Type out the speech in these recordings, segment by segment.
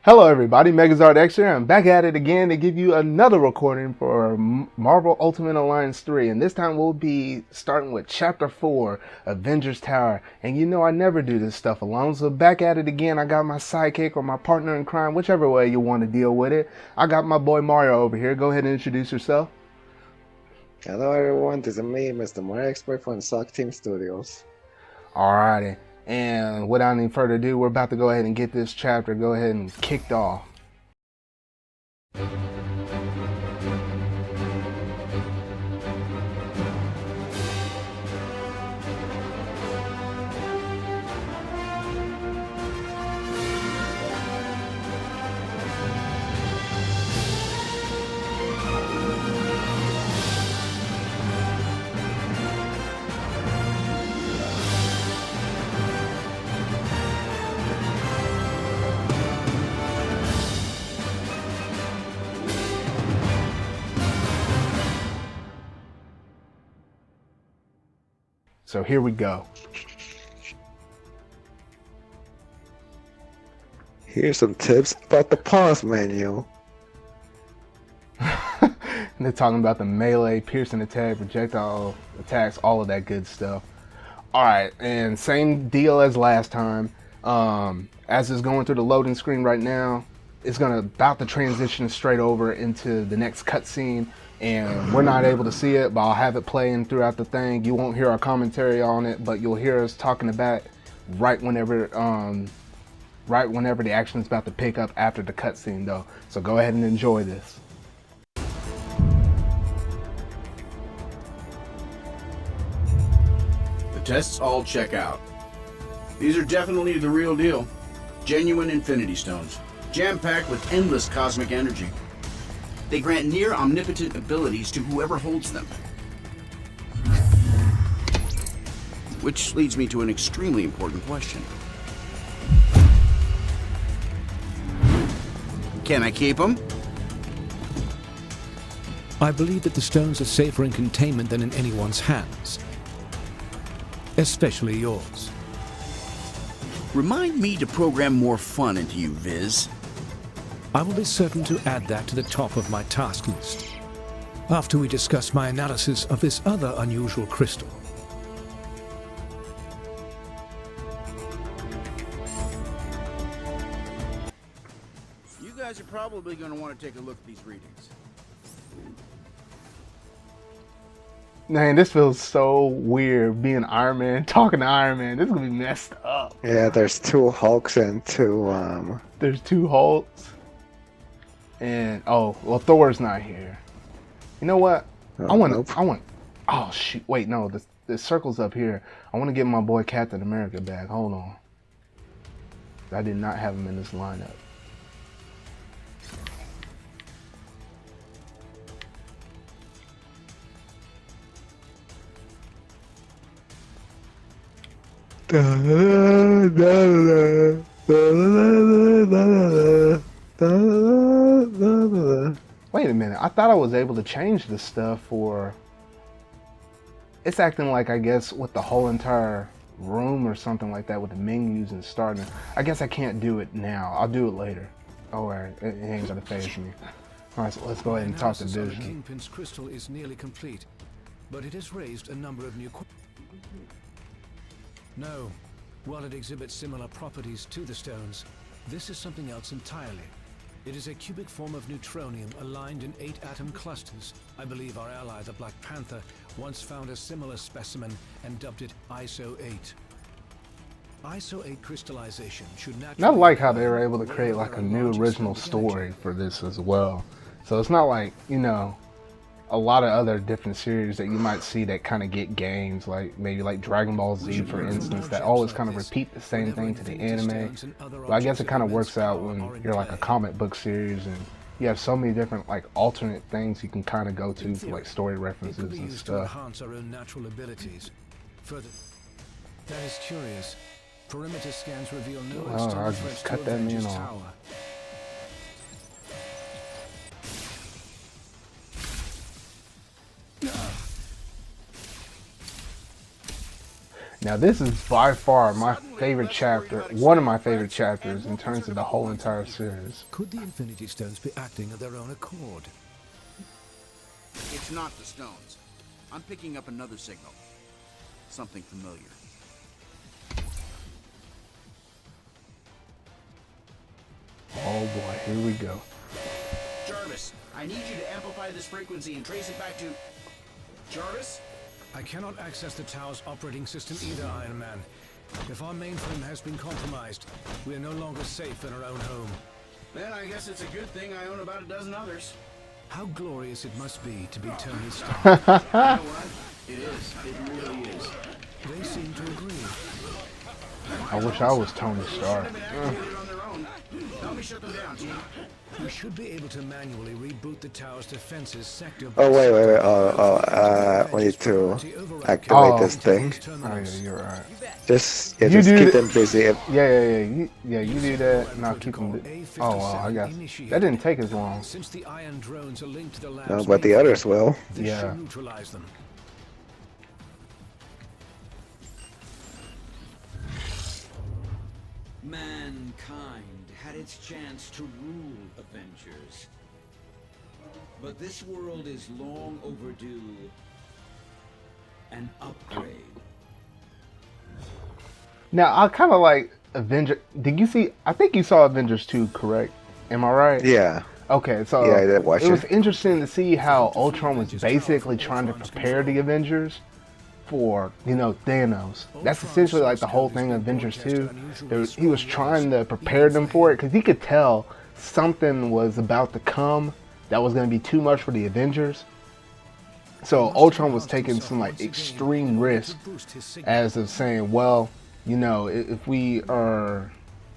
Hello everybody, MegaZardX here. I'm back at it again to give you another recording for Marvel Ultimate Alliance 3. And this time we'll be starting with Chapter 4, Avengers Tower. And you know I never do this stuff alone, so back at it again. I got my sidekick or my partner in crime, whichever way you want to deal with it. I got my boy Mario over here. Go ahead and introduce yourself. Hello everyone, this is me, MisterMarioExpert from Sock Team Studios. Alrighty. And without any further ado, we're about to go ahead and get this chapter kicked off. So here we go. Here's some tips about the pause menu. And they're talking about the melee, piercing attack, projectile attacks, all of that good stuff. Alright, and same deal as last time. As it's going through the loading screen right now, it's about to transition straight over into the next cutscene. And we're not able to see it, but I'll have it playing throughout the thing. You won't hear our commentary on it, but you'll hear us talking about it right whenever the action is about to pick up after the cutscene, though. So go ahead and enjoy this. The tests all check out. These are definitely the real deal. Genuine Infinity Stones, jam-packed with endless cosmic energy. They grant near omnipotent abilities to whoever holds them. Which leads me to an extremely important question. Can I keep them? I believe that the stones are safer in containment than in anyone's hands. Especially yours. Remind me to program more fun into you, Viz. I will be certain to add that to the top of my task list, after we discuss my analysis of this other unusual crystal. You guys are probably going to want to take a look at these readings. Man, this feels so weird being Iron Man, talking to Iron Man. This is going to be messed up. Yeah, there's two Hulks and two, There's two Hulks. And oh well, Thor's not here. You know what? Oh shoot! Wait, no. The circle's up here. I want to get my boy Captain America back. Hold on. I did not have him in this lineup. Wait a minute, I thought I was able to change this stuff for... It's acting like, I guess, with the whole entire room or something like that with the menus and starting. I guess I can't do it now. I'll do it later. Alright, it ain't gonna phase me. Alright, so let's go ahead and talk to Vision. Kingpin's crystal is nearly complete, but it has raised a number of new... No, while it exhibits similar properties to the stones, this is something else entirely. It is a cubic form of neutronium aligned in 8 atom clusters. I believe our ally, the Black Panther, once found a similar specimen and dubbed it ISO 8. ISO 8 crystallization should naturally... I like how they were able to create like a new original story for this as well. So it's not like, you know, a lot of other different series that you might see that kind of get games, like maybe like Dragon Ball Z, for instance, that always kind of repeat the same thing to the anime. But I guess it kind of works out when you're like a comic book series and you have so many different like alternate things you can kind of go to for like story references and stuff. Enhance our own natural abilities. Further, that is curious. Perimeter scans reveal no I just cut that man off. Now this is by far my favorite chapter, one of my favorite chapters in terms of the whole entire series. Could the Infinity Stones be acting of their own accord? It's not the stones. I'm picking up another signal. Something familiar. Oh boy, here we go. Jarvis, I need you to amplify this frequency and trace it back to... Jarvis? I cannot access the tower's operating system either, Iron Man. If our mainframe has been compromised, we are no longer safe in our own home. Then I guess it's a good thing I own about a dozen others. How glorious it must be to be Tony Stark. You know what? It is. It really is. They seem to agree. I wish I was Tony Stark. They've been activated on their own. Help me shut them down, team. We should be able to manually reboot the tower's defenses sector. Oh wait. We need to activate this thing. Oh yeah, you're right. Just You just do keep the- them busy. You do that, and I'll keep them. Oh wow, I got. That didn't take as long. Since the iron drones are linked to the lab's No, but the mainframe, others will. this Yeah. should neutralize them. Mankind had its chance to rule Avengers. But this world is long overdue an upgrade. Now I kind of like Avenger. Did you see? I think you saw Avengers 2, correct? Am I right? Yeah. Okay, so Yeah, I did watch it was it. interesting to see how Ultron was basically trying to prepare the Avengers for, Thanos. That's essentially like the whole thing of Avengers 2. He was trying to prepare them for it because he could tell something was about to come that was going to be too much for the Avengers. So Ultron was taking some like extreme risk as of saying, well, if we are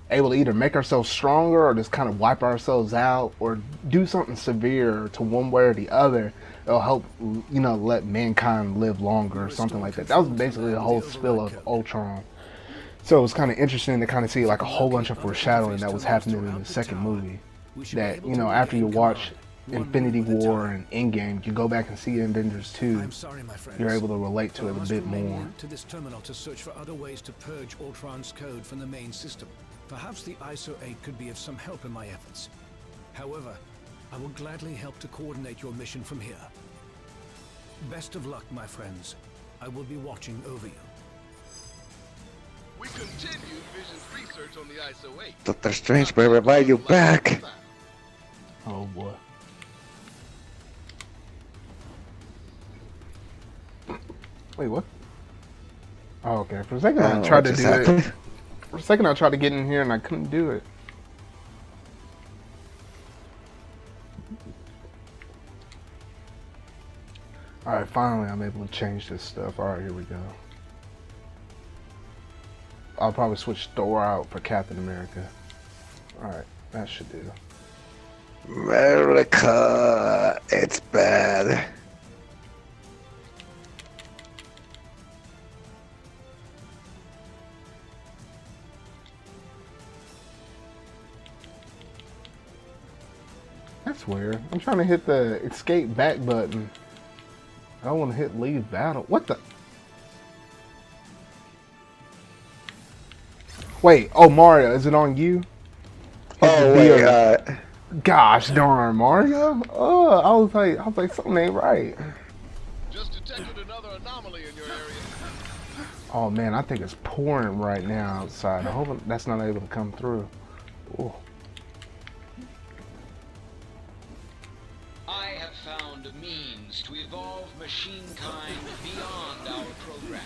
able to either make ourselves stronger or just kind of wipe ourselves out or do something severe to one way or the other, it'll help, let mankind live longer or something like that. That was basically the whole spill of Ultron. So it was kind of interesting to kind of see like a whole bunch of foreshadowing that was happening in the second movie. That, after you watch Infinity War and Endgame, you go back and see Avengers 2, I'm sorry, my friends. you're able to relate to But I it a must bit remain more. linked to this terminal to search for other ways to purge Ultron's code from the main system. Perhaps the ISO 8 could be of some help in my efforts. However, I will gladly help to coordinate your mission from here. Best of luck, my friends. I will be watching over you. We continued Vision's research on the ISO 8. Doctor Strange, baby, why you back? Oh boy. Wait, what? Oh, okay. For a second, I tried to do it. For a second, I tried to get in here and I couldn't do it. Alright, finally I'm able to change this stuff. Alright, here we go. I'll probably switch Thor out for Captain America. Alright, that should do. America, it's bad. That's weird. I'm trying to hit the escape back button. I don't want to hit leave battle. What the? Wait, oh Mario, is it on you? Oh the wait, deal. Gosh darn, Mario. Oh, I was like, something ain't right. Just detected another anomaly in your area. Oh man, I think it's pouring right now outside. I hope that's not able to come through. Ooh. I have found a means to evolve machine kind beyond our programming,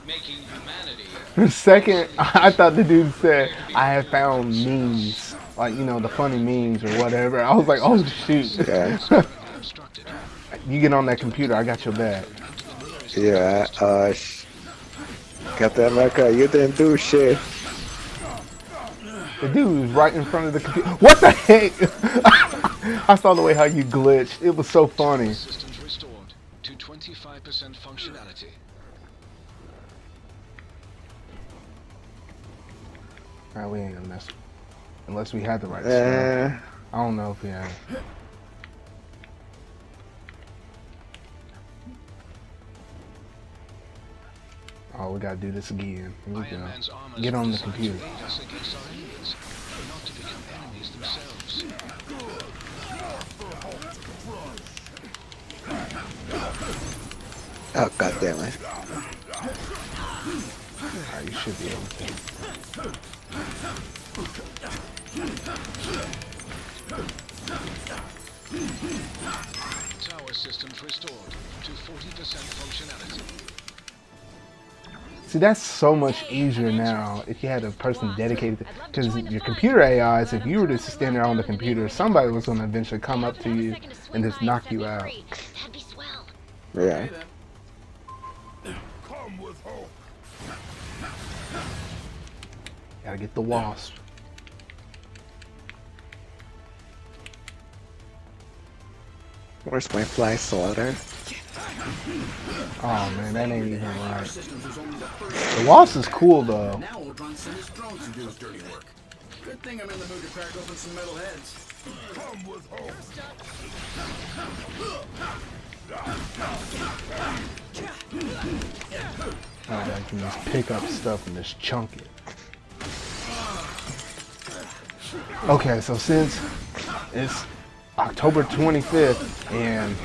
making humanity. For a second, I thought the dude said, I have found memes. Like, the funny memes or whatever. I was like, oh shoot. yeah, You get on that computer, I got your back. yeah. Captain America, you didn't do shit. The dude was right in front of the computer. What the heck? I saw the way how you glitched. It was so funny. Systems restored to 25% functionality. Alright, we ain't gonna mess. Unless we had the right stuff. I don't know if we had. Oh we gotta do this again. Here we Iron go. Man's armor is Get on the designed computer. to aid us against our enemies, but not to become enemies themselves. Oh, god damn it. Alright, you should be able to. Tower systems restored to 40% functionality. See, that's so much easier now if you had a person dedicated, because your computer AIs, if you were to stand there on the computer, somebody was going to eventually come up to you and just knock you out. That'd be swell. Yeah. Gotta get the wasp. Where's my fly swatter? Oh man, that ain't even Our right. systems was only the first. The wasp is cool though. Now Ultron sent his drones to do his dirty work. Good thing I'm in the mood to crack open some metal heads. Alright, I can just pick up stuff and just chunk it. Okay, so since it's October 25th and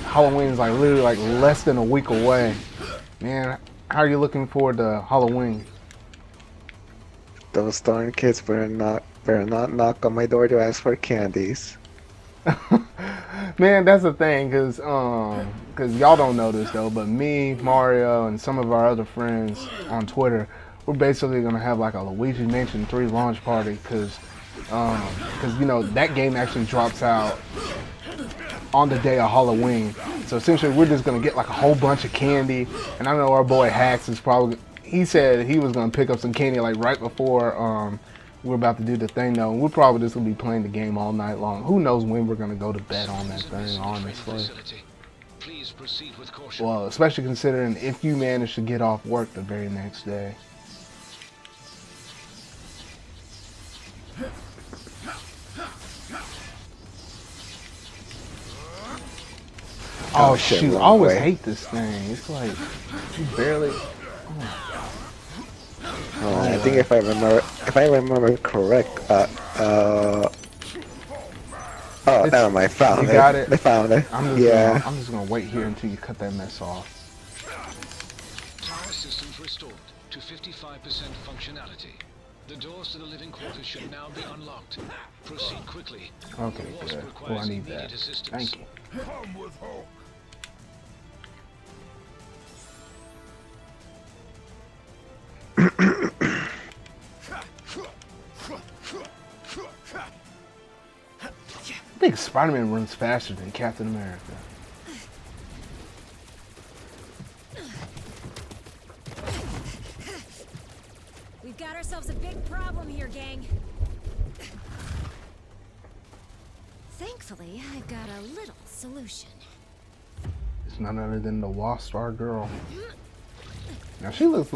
Halloween's like literally like less than a week away, man, how are you looking forward to Halloween? Those darn kids better not knock on my door to ask for candies. Man, that's the thing, cause y'all don't know this though, but me, Mario, and some of our other friends on Twitter, we're basically gonna have like a Luigi Mansion 3 launch party, cause you know that game actually drops out on the day of Halloween. So essentially, we're just gonna get like a whole bunch of candy, and I know our boy Hax is probably. He said he was gonna pick up some candy like right before we're about to do the thing though. We're probably just gonna be playing the game all night long. Who knows when we're gonna go to bed on that thing, honestly. Please proceed with caution. Well, especially considering if you manage to get off work the very next day. Oh shit, shoot, I wrong always way. hate this thing. It's like, you barely... Oh, I think if I remember correct, oh, never mind, found You it. got it? They found it. I'm just gonna wait here until you cut that mess off. Tower systems restored to 55% functionality. The doors to the living quarters should now be unlocked. Proceed quickly. Okay, The wasp good. Oh, requires I need immediate that. assistance. Thank you. I think Spider-Man runs faster than Captain America. We've got ourselves a big problem here, gang. Thankfully, I've got a little solution. It's none other than the Wasp, our girl. Now she looks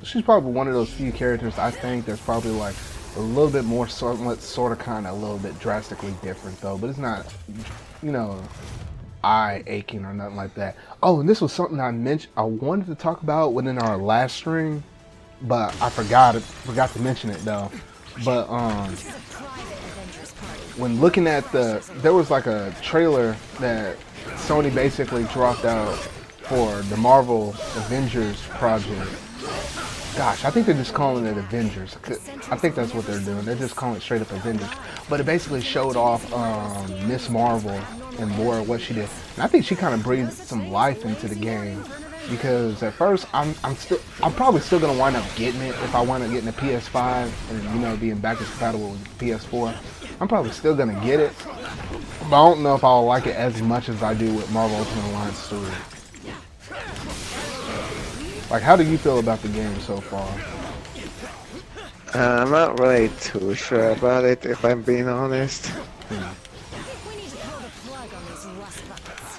she's probably one of those few characters I think that's probably like a little bit more sort of kind of a little bit drastically different though, but it's not, you know, eye aching or nothing like that. Oh, and this was something I wanted to talk about within our last stream, but I forgot to mention it though. But This is a private Avengers party. when looking at there was like a trailer that Sony basically dropped out for the Marvel Avengers project. Gosh, I think they're just calling it Avengers. I think that's what they're doing. They're just calling it straight up Avengers. But it basically showed off Miss Marvel and more of what she did. And I think she kind of breathed some life into the game. Because at first, I'm probably still gonna wind up getting it if I wind up getting a PS5 and, you know, being backwards compatible with PS4. I'm probably still gonna get it, but I don't know if I'll like it as much as I do with Marvel Ultimate Alliance 3. Like, how do you feel about the game so far? I'm not really too sure about it, if I'm being honest. We need to pull the plug on these rust buckets.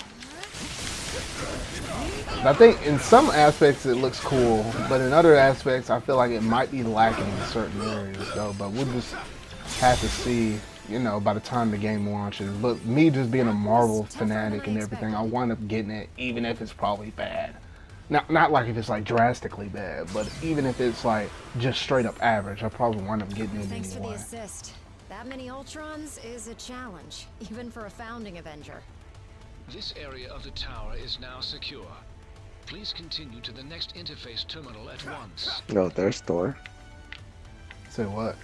I think in some aspects it looks cool, but in other aspects I feel like it might be lacking in certain areas though, but we'll just have to see, you know, by the time the game launches. But me just being a Marvel fanatic and everything, I'll wind up getting it even if it's probably bad. Not like if it's like drastically bad, but even if it's like just straight up average, I probably wind up getting it Thanks for the anyway. assist. That many Ultrons is a challenge, even for a founding Avenger. This area of the tower is now secure. Please continue to the next interface terminal at once. No, there's Thor. Say what?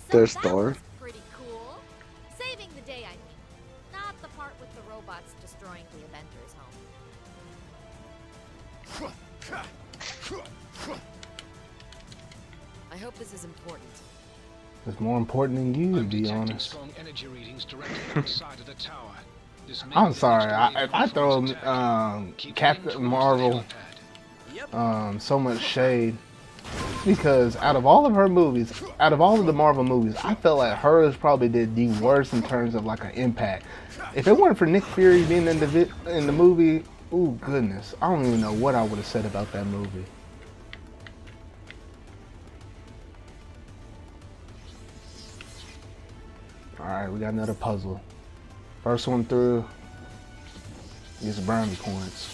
There's that Thor. was pretty cool. Saving the day, I mean. Not the part with the robots destroying the Avengers home. I hope this is important. It's more important than you, to I'm be detecting honest. strong energy readings directly outside of the tower. This may I'm be the sorry. next wave If I of throw Ultron's attack. Keep heading Captain towards the Marvel helipad. so much shade, because out of all of her movies, out of all of the Marvel movies, I felt like hers probably did the worst in terms of like an impact. If it weren't for Nick Fury being in the movie, ooh goodness, I don't even know what I would have said about that movie. All right, we got another puzzle. First one through gets brownie points.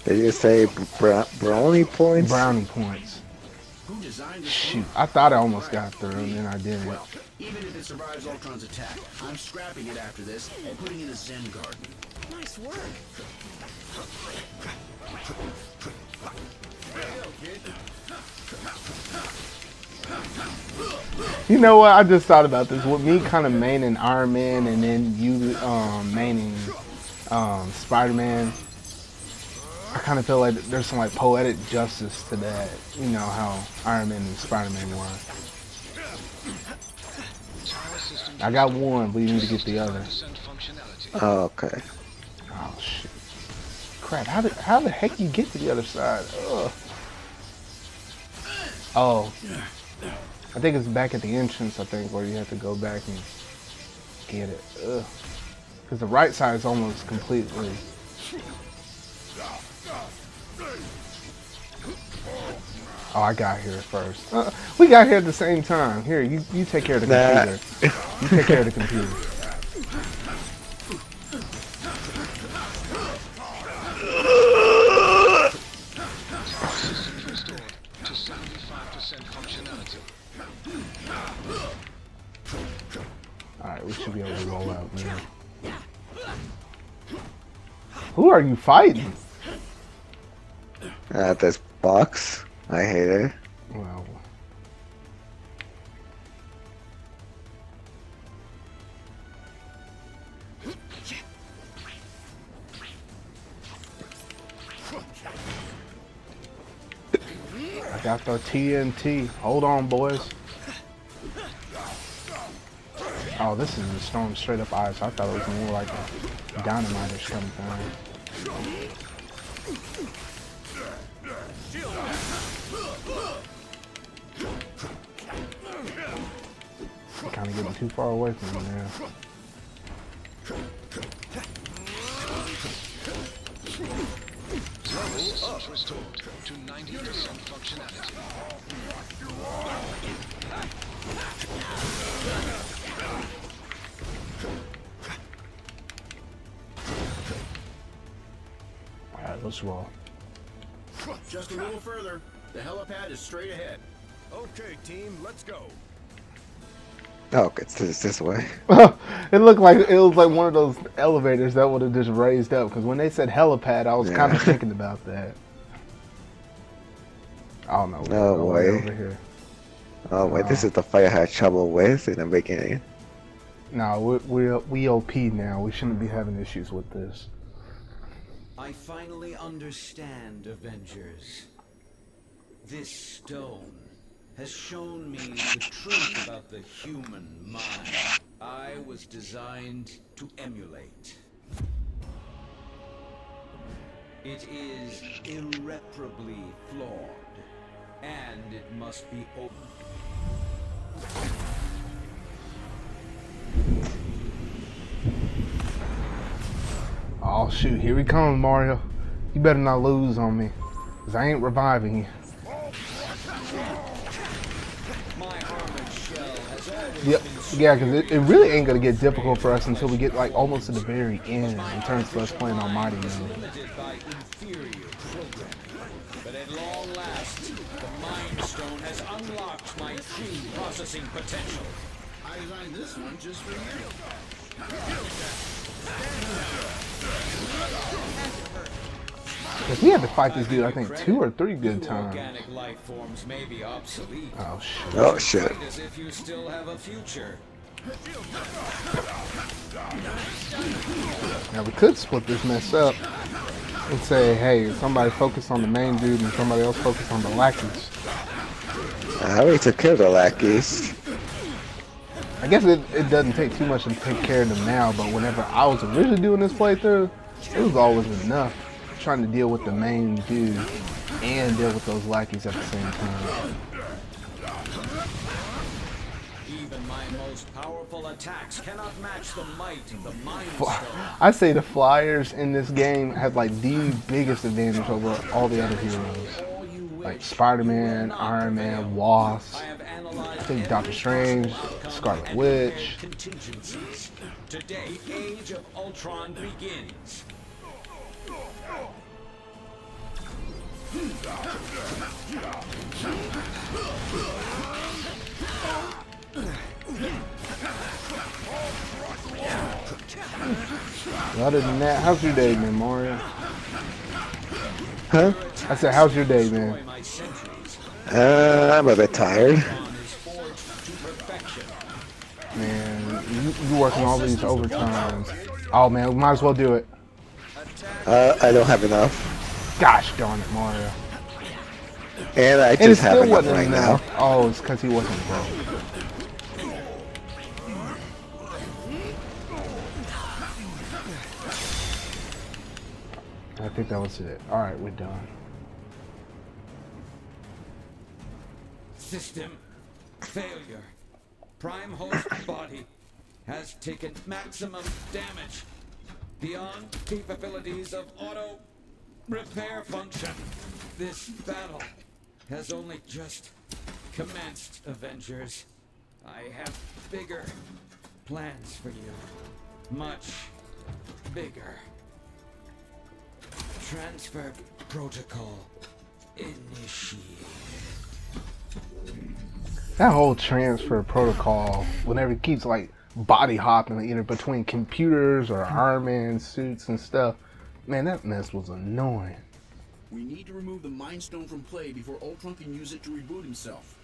Did you say brownie points? Brownie points. Who designed this Shoot, room? I thought I almost got through and then I didn't. Well, even if it survives Ultron's attack, I'm scrapping it after this and putting it in a Zen garden. Nice work. You know what? I just thought about this. With me kind of maining Iron Man and then you maining Spider-Man, I kind of feel like there's some like poetic justice to that. You know how Iron Man and Spider-Man were. I got one, but you need to get the other. Oh, okay. Oh shit! Crap! How the heck you get to the other side? Ugh. Oh, I think it's back at the entrance. I think where you have to go back and get it. Ugh. Because the right side is almost completely. Oh, I got here first. We got here at the same time. Here, you take care of the computer. You take care of the computer. To 75% functionality. Alright, we should be able to roll out, man. Who are you fighting? This box. I hate it. Well, I got the TNT. Hold on, boys. Oh, this is a storm straight up ice. I thought it was more like a dynamite-ish kind of thing. Kind of getting too far away from me now. Systems restored to 90% functionality. Alright, let's roll. Just a little further. The helipad is straight ahead. Okay, team, let's go. Oh, it's this way. It looked like it was like one of those elevators that would have just raised up. Because when they said helipad, I was kind of thinking about that. Oh no! No way. Over here. Oh wait, this is the fight I had trouble with in the beginning. No, we OP now. We shouldn't be having issues with this. I finally understand, Avengers. This stone has shown me the truth about the human mind I was designed to emulate. It is irreparably flawed, and it must be opened. Oh shoot! Here we come, Mario. You better not lose on me, cause I ain't reviving you. My armored shell has always Yeah, because it really ain't gonna get difficult for us until we get like almost to the very end in terms of us playing on Mighty mode. Limited by inferior programming. But at long last, the Mind Stone has unlocked my true processing potential. I designed this one just for you. Because we had to fight this dude, I think, 2 or 3 good times. Organic life forms may be obsolete. Oh shit. Oh shit. As if you still have a future. Now we could split this mess up and say, hey, somebody focus on the main dude and somebody else focus on the lackeys. I need to kill the lackeys. I guess it doesn't take too much to take care of them now, but whenever I was originally doing this playthrough, it was always enough trying to deal with the main dude and deal with those lackeys at the same time. Even my most powerful attacks cannot match the might of the Mind Stone. I say the Flyers in this game have like the biggest advantage over all the other heroes. Like Spider-Man, Iron Man, Wasp, I think Doctor Strange, Scarlet Witch. Contingencies. Today, Age of Ultron begins. Other than that, how's your day been, Mario? Huh? I said, how's your day been? I'm a bit tired. Man, you working all these overtimes. Oh man, we might as well do it. I don't have enough. Gosh darn it, Mario. And I And it just have still enough wasn't right now. enough. Oh, it's because he wasn't broke. I think that was it. Alright, we're done. System failure. Prime host body has taken maximum damage beyond capabilities of auto repair function. This battle has only just commenced, Avengers. I have bigger plans for you. Much bigger. Transfer protocol initiated. That whole transfer protocol, whenever it keeps like body hopping either between computers or Iron Man suits and stuff, man, that mess was annoying. We need to remove the Mind Stone from play before Ultron can use it to reboot himself.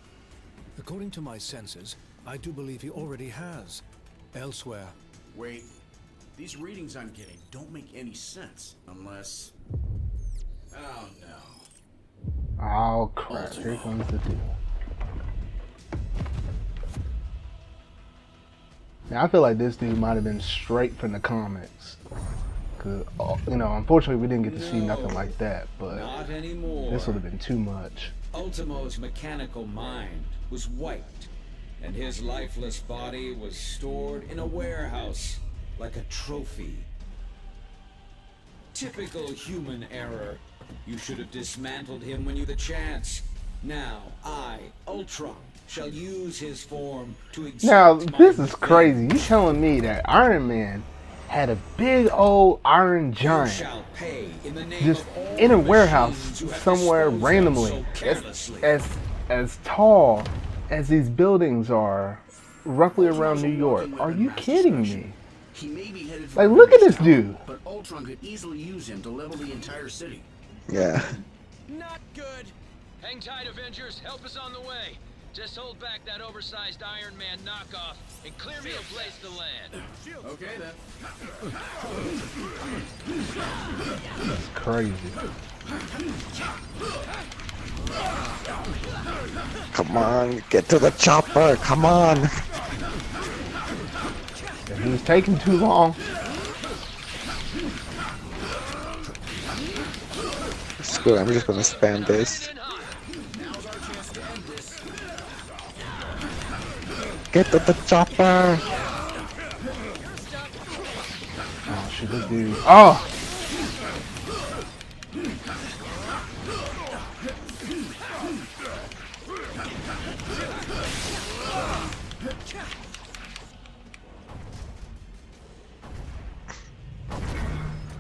According to my senses, I do believe he already has. Elsewhere. Wait, these readings I'm getting don't make any sense unless... Oh no. Oh crap, here comes the deal. Now I feel like this dude might have been straight from the comics. Cause, you know, unfortunately we didn't get to see nothing like that, but Not anymore. this would have been too much. Ultimo's mechanical mind was wiped, and his lifeless body was stored in a warehouse like a trophy. Typical human error. You should have dismantled him when you had the chance. Now, I, Ultron, shall use his form to Now exact this my is crazy. You telling me that Iron Man had a big old iron giant shall pay in the name just of all in a the warehouse machines you have somewhere disposed of randomly so carelessly. as tall as these buildings are roughly around New York. Are you kidding me? He may be headed for Like, look at this Town, dude. But Ultron could easily use him to level the entire city. Yeah. Not good. Hang tight, Avengers. Help is on the way. Just hold back that oversized Iron Man knockoff and clear me a place to land. Okay then. That's crazy. Come on, get to the chopper. Come on. If he was taking too long. Screw it, I'm just gonna spam this. Get to the chopper. Oh shit, this dude. Oh!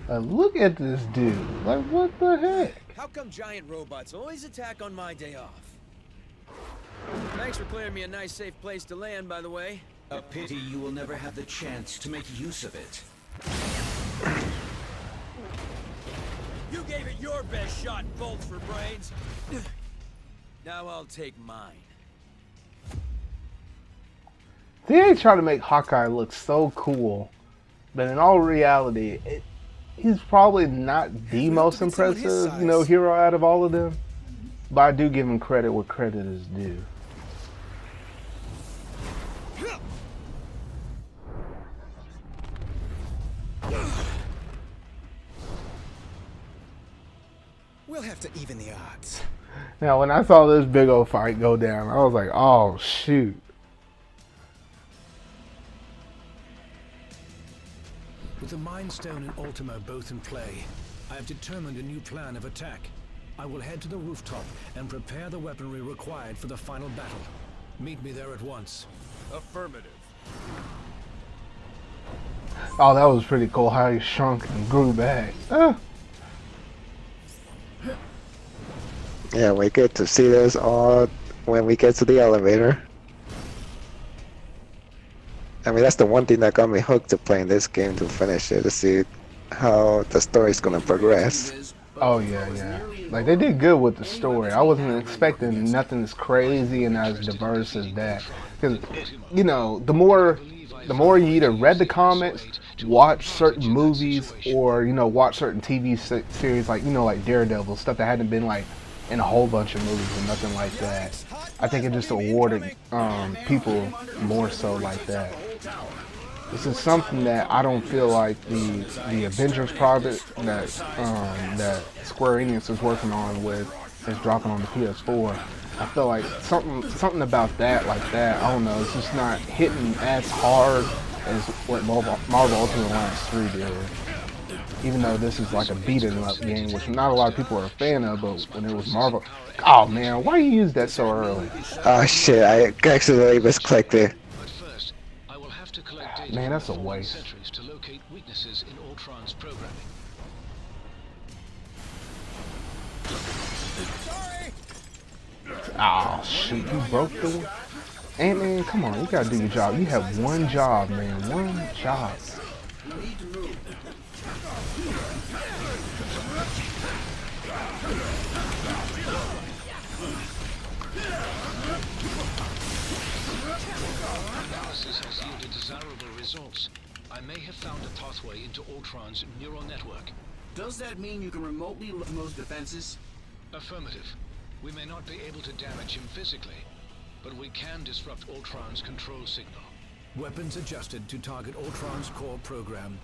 Look at this dude. Like, what the heck? How come giant robots always attack on my day off? Thanks for clearing me a nice, safe place to land, by the way. A pity you will never have the chance to make use of it. You gave it your best shot, bolts for brains. Now I'll take mine. They try to make Hawkeye look so cool, but in all reality, he's probably not the most impressive, hero out of all of them. But I do give him credit where credit is due. We'll have to even the odds. Now, when I saw this big old fight go down, I was like, oh, shoot. With the Mind Stone and Ultimo both in play, I have determined a new plan of attack. I will head to the rooftop and prepare the weaponry required for the final battle. Meet me there at once. Affirmative. Oh, that was pretty cool how he shrunk and grew back. Yeah, we get to see this all when we get to the elevator. I mean, that's the one thing that got me hooked to playing this game, to finish it, to see how the story's gonna progress. Oh yeah. Like, they did good with the story. I wasn't expecting nothing as crazy and as diverse as that. Because, the more you either read the comics, watch certain movies, or, watch certain TV series like Daredevil, stuff that hadn't been like in a whole bunch of movies and nothing like that. I think it just awarded people more so like that. This is something that I don't feel like the Avengers project that Square Enix is working on is dropping on the PS4. I feel like something about that, I don't know, it's just not hitting as hard as what Marvel Ultimate Alliance 3 did. Even though this is like a beat-em up game, which not a lot of people are a fan of, but when it was Marvel... Oh man, why you use that so early? Oh shit, I accidentally misclicked it. Man, that's a waste. To locate weaknesses in Ultron's programming. Oh shoot, you broke the one? Ant-Man, come on, you gotta do your job. You have one job, man, one job. Analysis has yielded desirable results. I may have found a pathway into Ultron's neural network. Does that mean you can remotely look those defenses? Affirmative. We may not be able to damage him physically, but we can disrupt Ultron's control signal. Weapons adjusted to target Ultron's core program.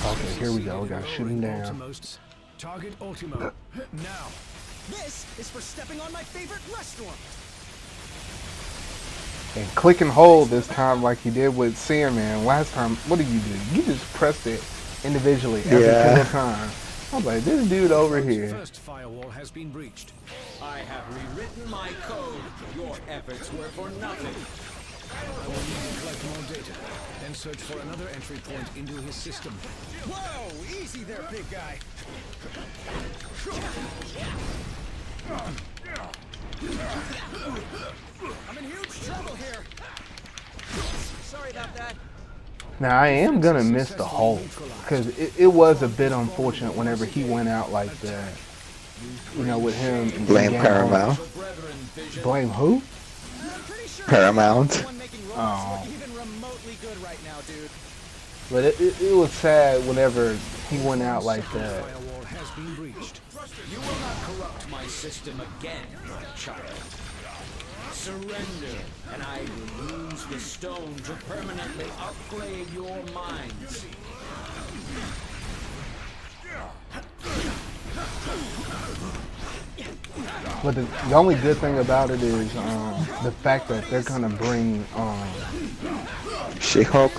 Okay, here we go. We gotta shoot him down. Target Ultimo. Now. This is for stepping on my favorite restaurant. And click and hold this time like you did with Sandman. Last time, what did you do? You just pressed it individually every single time. I was like, this dude over here. First firewall has been breached. I have rewritten my code. Your efforts were for nothing. I will need to collect more data and search for another entry point into his system. Whoa, easy there, big guy. I'm in huge trouble here. Sorry about that. Now, I am gonna miss the Hulk, because it was a bit unfortunate whenever he went out like that. With him. Blame Paramount. Blame who? Paramount. Oh. Even remotely good right now, dude. But it was sad whenever he went out like that. Firewall has been breached. You will not corrupt my system again, my child. Surrender, and I will use the stone to permanently upgrade your minds. But the only good thing about it is the fact that they're gonna bring She-Hulk.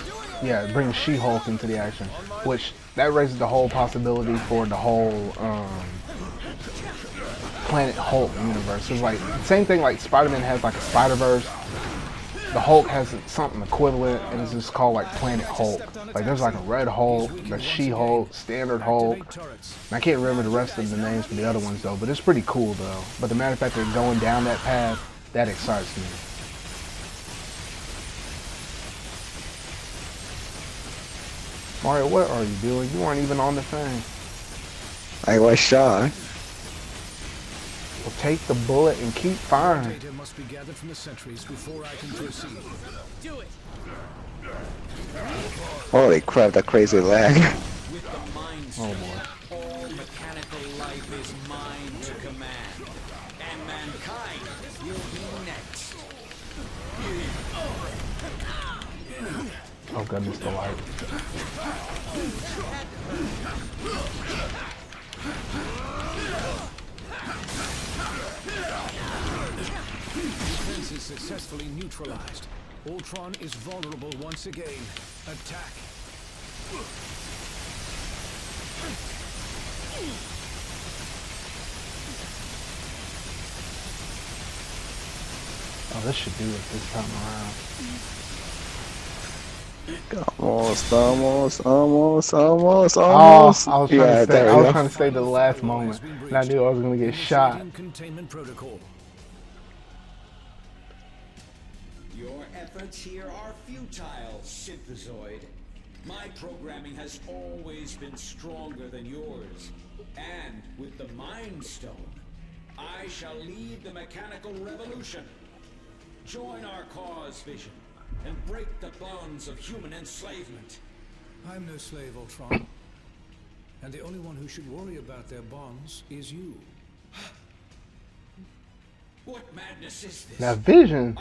Yeah, bring She-Hulk into the action, which that raises the whole possibility for the whole Planet Hulk universe. It's like same thing like Spider-Man has like a Spider-Verse. The Hulk has something equivalent, and it's just called like Planet Hulk. Like there's like a Red Hulk, the She-Hulk, Standard Hulk. And I can't remember the rest of the names for the other ones though, but it's pretty cool though. But the matter of fact, they're going down that path, that excites me. Mario, what are you doing? You weren't even on the thing. I was shy. Well, take the bullet and keep firing. Data must be gathered from the sentries before I can proceed. Do it. Holy crap, that crazy lag. With the Mind Oh Stone, boy. all mechanical life is mine to command. And mankind will be next. Oh goodness, the light. Defense is successfully neutralized. Ultron is vulnerable once again. Attack. Oh, this should do it this time around. Almost. Oh, I was trying to stay. I was trying to stay to the last moment, and I knew I was going to get shot. Containment protocol. Your efforts here are futile, Synthezoid. My programming has always been stronger than yours. And with the Mind Stone, I shall lead the mechanical revolution. Join our cause, Vision, and break the bonds of human enslavement. I'm no slave, Ultron. And the only one who should worry about their bonds is you. What madness is this? Now, Vision,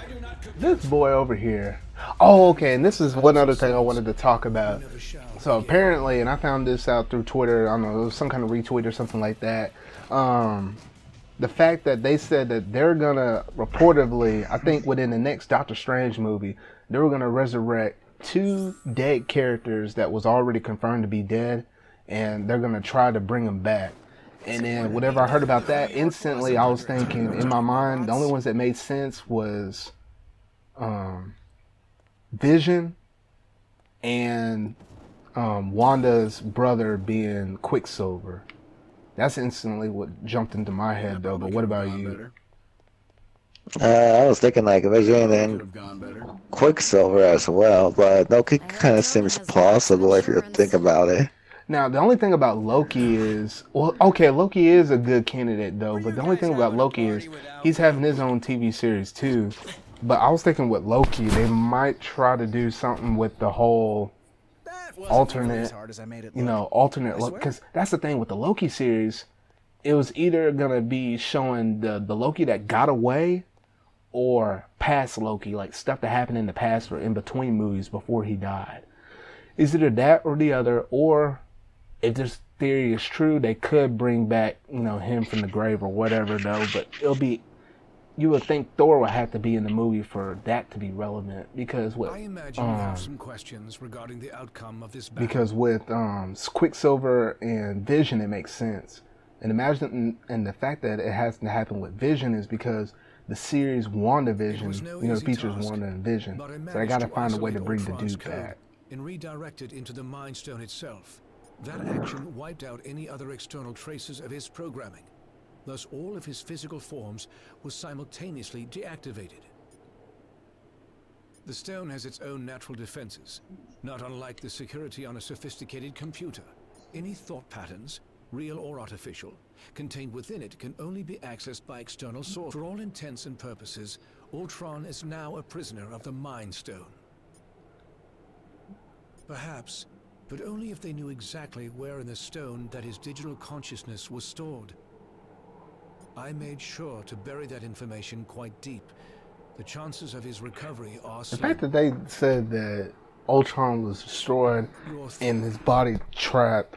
this boy over here. Oh, okay, and this is one other thing I wanted to talk about. So apparently, and I found this out through Twitter, I don't know, it was some kind of retweet or something like that. The fact that they said that they're gonna reportedly, I think within the next Doctor Strange movie, they were gonna resurrect 2 dead characters that was already confirmed to be dead, and they're gonna try to bring them back. And then whenever I heard about that, instantly I was thinking in my mind, the only ones that made sense was Vision and Wanda's brother being Quicksilver. That's instantly what jumped into my head though, but what about you? I was thinking like Vision and Quicksilver as well, but Loki kind of seems plausible if you think about it. Now, the only thing about Loki is, well, okay, Loki is a good candidate though, but the only thing about Loki is he's having his own TV series too. But I was thinking with Loki, they might try to do something with the whole alternate, alternate look, because that's the thing with the Loki series. It was either gonna be showing the Loki that got away, or past Loki, like stuff that happened in the past or in between movies before he died. It's either that or the other, or if this theory is true, they could bring back, him from the grave or whatever though, but you would think Thor would have to be in the movie for that to be relevant, because with I imagine you have some questions regarding the outcome of this battle. Because with Quicksilver and Vision, it makes sense. And imagine, and the fact that it has to happen with Vision is because the series WandaVision, features Wanda and Vision. So they got to find a way to bring the dude back. And redirect it into the Mind Stone itself. That action wiped out any other external traces of his programming. Thus, all of his physical forms were simultaneously deactivated. The stone has its own natural defenses, not unlike the security on a sophisticated computer. Any thought patterns, real or artificial, contained within it can only be accessed by external sources. For all intents and purposes, Ultron is now a prisoner of the Mind Stone. Perhaps, but only if they knew exactly where in the stone that his digital consciousness was stored. I made sure to bury that information quite deep. The chances of his recovery are slim. The fact that they said that Ultron was destroyed and his body trapped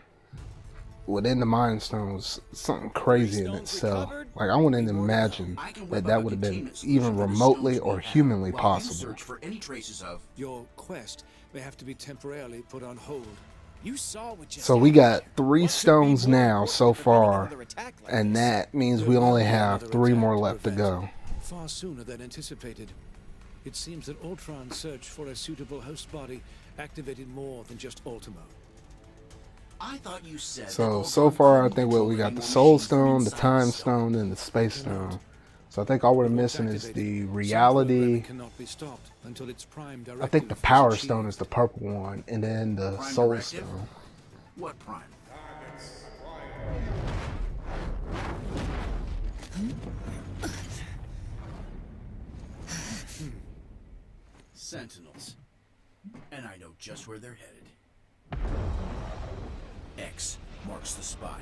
within the Mind Stone was something crazy in itself. Like, I wouldn't imagine that would have been even remotely or humanly possible. Search for any traces of your quest may have to be temporarily put on hold. You saw what just So we got happened. 3 What could be stones more now important so than preventing far, another attack like and this? that means There we will only be have another 3 attack more to left to prevent, go. far sooner than anticipated. It seems that Ultron's search for a suitable host body activated more than just Ultimo. I thought you said So far I think we got the Soul Stone, the Time Stone, and the Space Stone. So I think all we're But once missing is activated, the some reality. programming cannot be stopped until its prime I think the directive Power is Stone is achieved. the purple one, and then the Prime Soul directive? Stone. What prime? Sentinels. And I know just where they're headed. X marks the spot.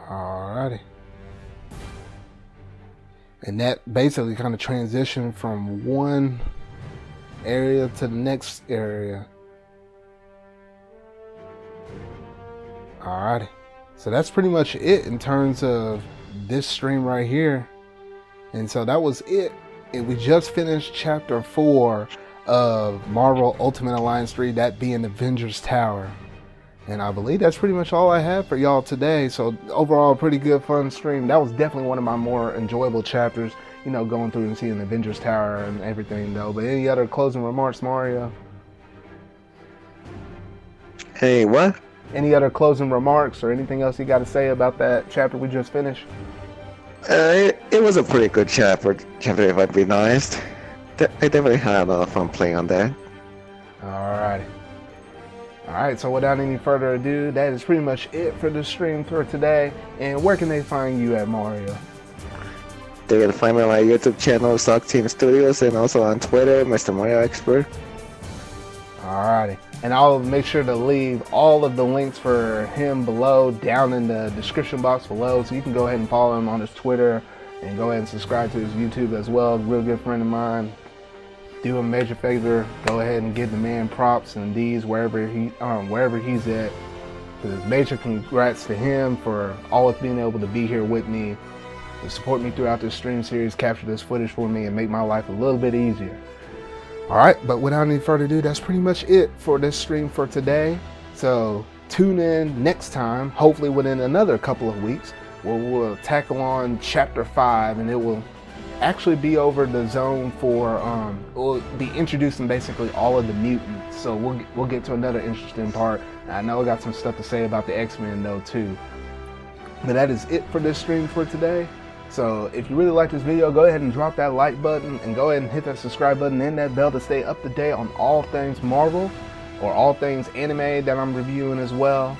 Alrighty. And that basically kind of transitioned from one area to the next area. Alrighty. So that's pretty much it in terms of this stream right here. And so that was it. And we just finished chapter 4 of Marvel Ultimate Alliance 3, that being Avengers Tower. And I believe that's pretty much all I have for y'all today. So overall, pretty good fun stream. That was definitely one of my more enjoyable chapters, you know, going through and seeing the Avengers Tower and everything though. But any other closing remarks, Mario? Hey, what? Any other closing remarks or anything else you got to say about that chapter we just finished? It was a pretty good chapter, if I'd be honest. I definitely had a lot of fun playing on that. Alrighty. Alright, so without any further ado, that is pretty much it for the stream for today. And where can they find you at, Mario? They can find me on my YouTube channel, Stock Team Studios, and also on Twitter, MisterMarioExpert. Alrighty. And I'll make sure to leave all of the links for him below, down in the description box below, so you can go ahead and follow him on his Twitter and go ahead and subscribe to his YouTube as well. Real good friend of mine. Do a major favor, go ahead and give the man props and these wherever he's at. Major congrats to him for always being able to be here with me, to support me throughout this stream series, capture this footage for me, and make my life a little bit easier. Alright, but without any further ado, that's pretty much it for this stream for today. So tune in next time, hopefully within another couple of weeks, where we'll tackle on chapter 5, and it will actually be over the zone for we'll be introducing basically all of the mutants. So we'll get to another interesting part. I know I got some stuff to say about the X-Men though too. But that is it for this stream for today. So if you really like this video, go ahead and drop that like button and go ahead and hit that subscribe button and that bell to stay up to date on all things Marvel or all things anime that I'm reviewing as well,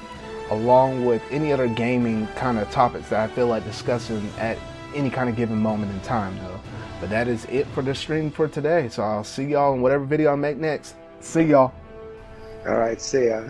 along with any other gaming kind of topics that I feel like discussing at any kind of given moment in time though. But that is it for the stream for today. So I'll see y'all in whatever video I make next. See y'all. Alright, see ya.